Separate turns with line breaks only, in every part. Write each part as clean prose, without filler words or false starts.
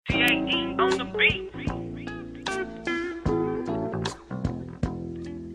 T.A.E. on the beat.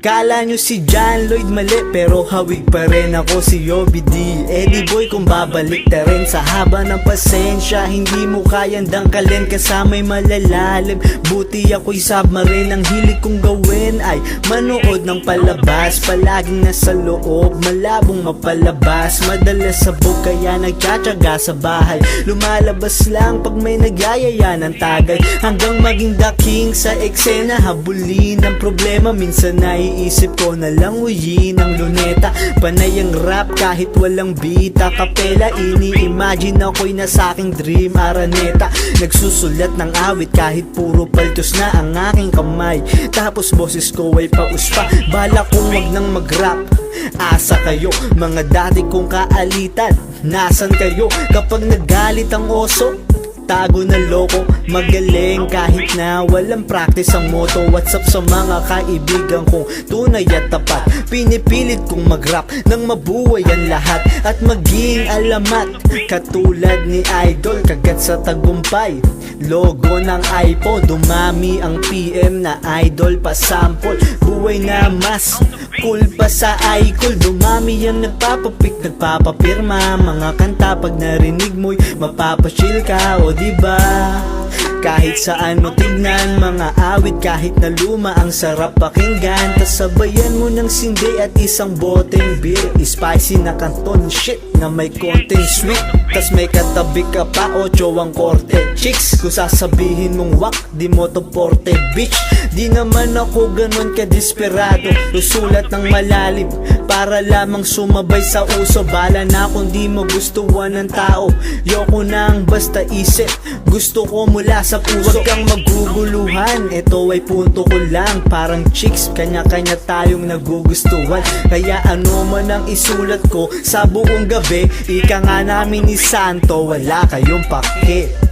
Kala nyo si John Lloyd mali, pero hawig pa rin ako si Yobi D. Eddie Boy, kung babalik ta rin sa haba ng pasensya, hindi mo kayang dangkalin kasama'y malalalim. Buti ako'y submarine, ang hilig kong gawin ay manood ng palabas. Palaging nasa loob, malabong mapalabas. Madalas sabog kaya nagtsatsaga sa bahay. Lumalabas lang pag may nagyayaya ng tagay, hanggang maging the king sa eksena. Habulin ang problema, minsan naiisip ko na lang uyin ang luneta. Panay ang rap kahit walang bita kapela. Ini-imagine ako'y nasa aking dream araneta. Nagsusulat ng awit kahit puro paltos na ang aking kamay. Tapos boses ko ay pauspa. Bala kong wag nang mag-rap. Asa kayo, mga dati kong kaalitan. Nasan kayo kapag nagalit ang oso? Tago na loko, magaling kahit na walang practice ang moto. What's up sa mga kaibigan kong tunay at tapat? Pinipilit kong mag-rap nang mabuhay ang lahat at maging alamat. Katulad ni Idol, kagat sa tagumpay. Logo ng iPhone, dumami ang PM na idol pa sample. Buhay na mas cool pa sa iCool. Dumami ang nagpapapik, nagpapapirma. Mga kanta pag narinig mo'y mapapachill ka, o diba? Kahit saan mo tignan, mga awit kahit na luma, ang sarap pakinggan. Tas sabayan mo ng sindi at isang boteng beer. Spicy na kanton shit na may konting sweet. Tas may katabi ka pa, 8 ang korte. Chicks, kung sasabihin mong wak, di mo to porte, bitch. Di naman ako ganun kadesperado, usulat ng malalim para lamang sumabay sa uso. Bala na kung di magustuhan ng tao, yoko nang basta isip, gusto ko mula sa puso. Huwag kang maguguluhan, ito ay punto ko lang. Parang chicks, kanya-kanya tayong nagugustuhan. Kaya ano man ang isulat ko sa buong gabi, ika nga namin ni Santo, wala kayong pake.